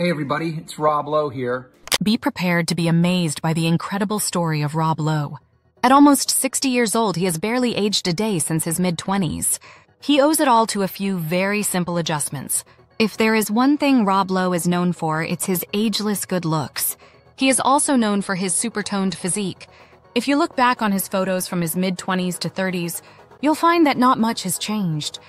Hey everybody, it's Rob Lowe here. Be prepared to be amazed by the incredible story of Rob Lowe. At almost 60 years old, he has barely aged a day since his mid-20s. He owes it all to a few very simple adjustments. If there is one thing Rob Lowe is known for, it's his ageless good looks. He is also known for his super-toned physique. If you look back on his photos from his mid-20s to 30s, you'll find that not much has changed.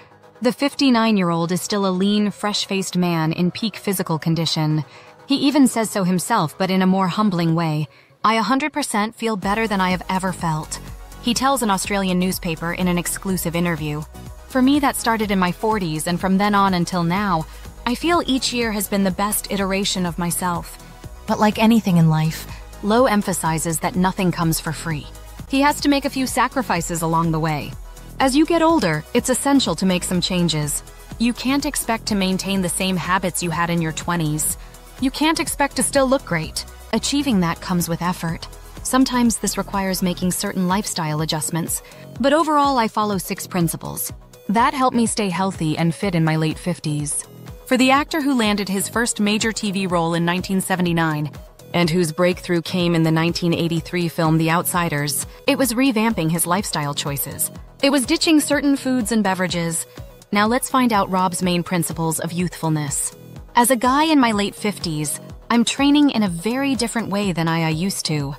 The 59-year-old is still a lean, fresh-faced man in peak physical condition. He even says so himself, but in a more humbling way. I 100% feel better than I have ever felt. He tells an Australian newspaper in an exclusive interview. For me, that started in my 40s, and from then on until now, I feel each year has been the best iteration of myself. But like anything in life, Lowe emphasizes that nothing comes for free. He has to make a few sacrifices along the way. As you get older, it's essential to make some changes. You can't expect to maintain the same habits you had in your 20s. You can't expect to still look great. Achieving that comes with effort. Sometimes this requires making certain lifestyle adjustments, but overall I follow 6 principles. That helped me stay healthy and fit in my late 50s. For the actor who landed his first major TV role in 1979, and whose breakthrough came in the 1983 film The Outsiders, it was revamping his lifestyle choices. It was ditching certain foods and beverages. Now let's find out Rob's main principles of youthfulness. As a guy in my late 50s, I'm training in a very different way than I used to.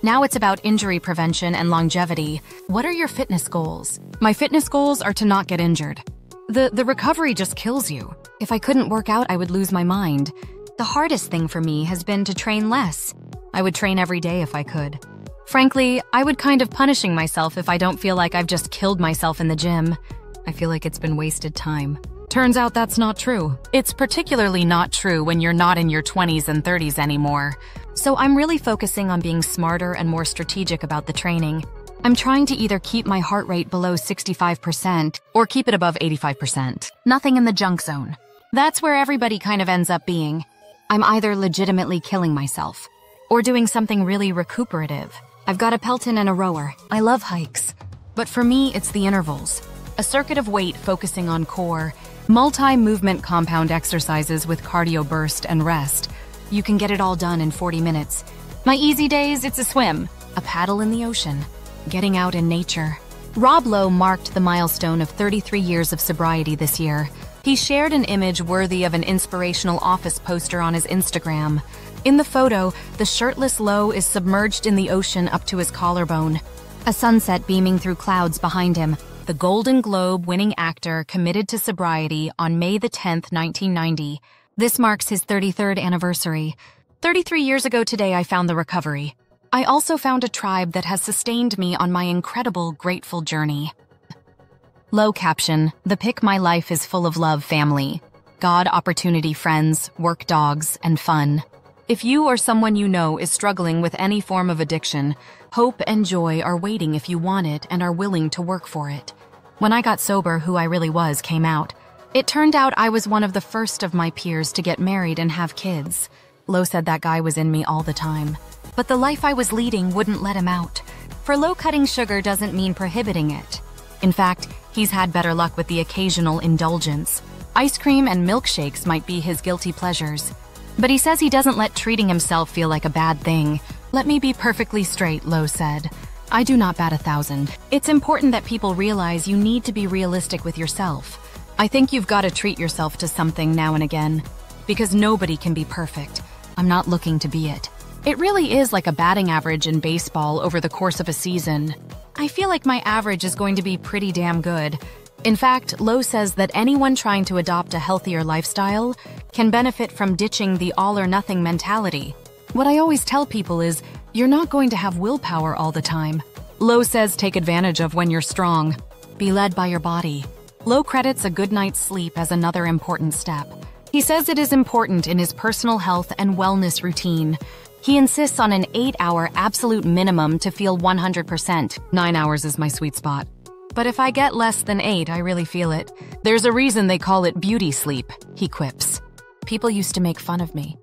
Now it's about injury prevention and longevity. What are your fitness goals? My fitness goals are to not get injured. The recovery just kills you. If I couldn't work out, I would lose my mind. The hardest thing for me has been to train less. I would train every day if I could. Frankly, I would kind of punishing myself if I don't feel like I've just killed myself in the gym. I feel like it's been wasted time. Turns out that's not true. It's particularly not true when you're not in your 20s and 30s anymore. So I'm really focusing on being smarter and more strategic about the training. I'm trying to either keep my heart rate below 65% or keep it above 85%. Nothing in the junk zone. That's where everybody kind of ends up being. I'm either legitimately killing myself or doing something really recuperative. I've got a Peloton and a rower. I love hikes. But for me, it's the intervals. A circuit of weight focusing on core, multi-movement compound exercises with cardio burst and rest. You can get it all done in 40 minutes. My easy days, it's a swim, a paddle in the ocean, getting out in nature. Rob Lowe marked the milestone of 33 years of sobriety this year. He shared an image worthy of an inspirational office poster on his Instagram. In the photo, the shirtless Lowe is submerged in the ocean up to his collarbone. A sunset beaming through clouds behind him. The Golden Globe-winning actor committed to sobriety on May the 10th, 1990. This marks his 33rd anniversary. 33 years ago today, I found the recovery. I also found a tribe that has sustained me on my incredible, grateful journey. Low caption, the pic my life is full of love, family. God, opportunity, friends, work, dogs, and fun. If you or someone you know is struggling with any form of addiction, hope and joy are waiting if you want it and are willing to work for it. When I got sober, who I really was came out. It turned out I was one of the first of my peers to get married and have kids. Lowe said that guy was in me all the time. But the life I was leading wouldn't let him out. For Lowe, cutting sugar doesn't mean prohibiting it. In fact, he's had better luck with the occasional indulgence. Ice cream and milkshakes might be his guilty pleasures. But he says he doesn't let treating himself feel like a bad thing. Let me be perfectly straight, Lowe said. I do not bat 1,000. It's important that people realize you need to be realistic with yourself. I think you've got to treat yourself to something now and again. Because nobody can be perfect. I'm not looking to be it. It really is like a batting average in baseball over the course of a season. I feel like my average is going to be pretty damn good. In fact, Lowe says that anyone trying to adopt a healthier lifestyle can benefit from ditching the all-or-nothing mentality. What I always tell people is, you're not going to have willpower all the time. Lowe says take advantage of when you're strong. Be led by your body. Lowe credits a good night's sleep as another important step. He says it is important in his personal health and wellness routine. He insists on an 8-hour absolute minimum to feel 100%. 9 hours is my sweet spot. But if I get less than 8, I really feel it. There's a reason they call it beauty sleep, he quips. People used to make fun of me.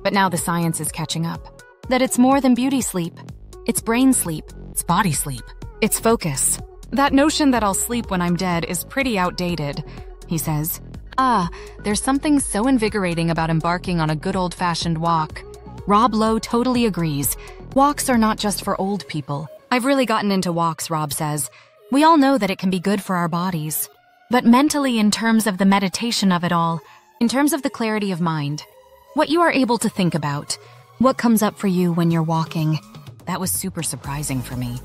But now the science is catching up. That it's more than beauty sleep. It's brain sleep. It's body sleep. It's focus. That notion that I'll sleep when I'm dead is pretty outdated, he says. There's something so invigorating about embarking on a good old-fashioned walk. Rob Lowe totally agrees. Walks are not just for old people. I've really gotten into walks, Rob says. We all know that it can be good for our bodies. But mentally, in terms of the meditation of it all, in terms of the clarity of mind, what you are able to think about, what comes up for you when you're walking, that was super surprising for me.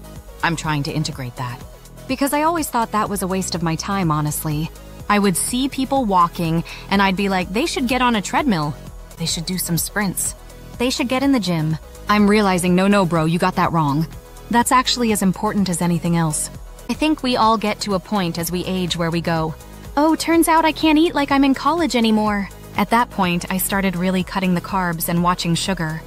I'm trying to integrate that. Because I always thought that was a waste of my time, honestly. I would see people walking, and I'd be like, they should get on a treadmill. They should do some sprints. They should get in the gym. I'm realizing, no, bro, you got that wrong. That's actually as important as anything else. I think we all get to a point as we age where we go, oh, turns out I can't eat like I'm in college anymore. At that point, I started really cutting the carbs and watching sugar,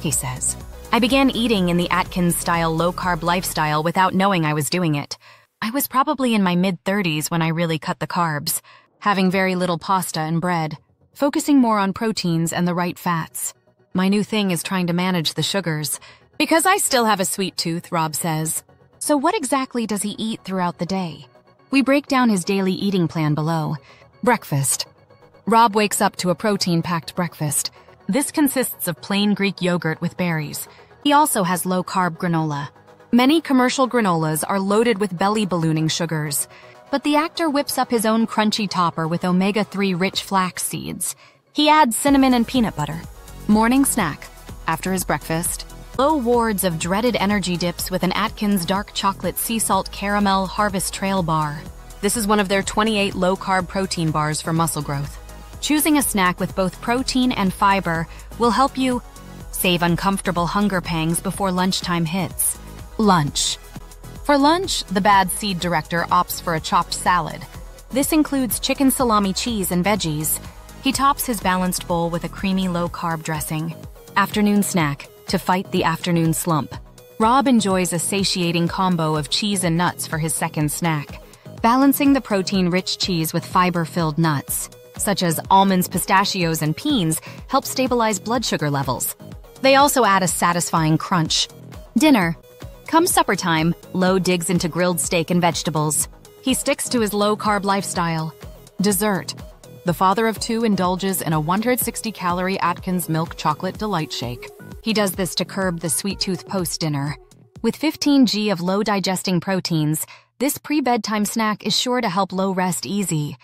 he says. I began eating in the Atkins-style low-carb lifestyle without knowing I was doing it. I was probably in my mid-30s when I really cut the carbs, having very little pasta and bread, focusing more on proteins and the right fats. My new thing is trying to manage the sugars, because I still have a sweet tooth, Rob says. So what exactly does he eat throughout the day? We break down his daily eating plan below. Breakfast. Rob wakes up to a protein-packed breakfast. This consists of plain Greek yogurt with berries. He also has low-carb granola. Many commercial granolas are loaded with belly-ballooning sugars, but the actor whips up his own crunchy topper with omega-3 rich flax seeds. He adds cinnamon and peanut butter. Morning snack. After his breakfast, Lowe wards of dreaded energy dips with an Atkins dark chocolate sea salt caramel Harvest Trail bar. This is one of their 28 low-carb protein bars for muscle growth. Choosing a snack with both protein and fiber will help you save uncomfortable hunger pangs before lunchtime hits. Lunch. For lunch, the bad seed director opts for a chopped salad. This includes chicken salami cheese and veggies. He tops his balanced bowl with a creamy low-carb dressing. Afternoon snack. To fight the afternoon slump, Rob enjoys a satiating combo of cheese and nuts for his second snack, balancing the protein-rich cheese with fiber-filled nuts, such as almonds, pistachios, and peas, help stabilize blood sugar levels. They also add a satisfying crunch. Dinner. Come supper time, Lowe digs into grilled steak and vegetables. He sticks to his low-carb lifestyle. Dessert. The father of two indulges in a 160-calorie Atkins milk chocolate delight shake. He does this to curb the sweet tooth post-dinner. With 15 g of low-digesting proteins, this pre-bedtime snack is sure to help Lowe rest easy.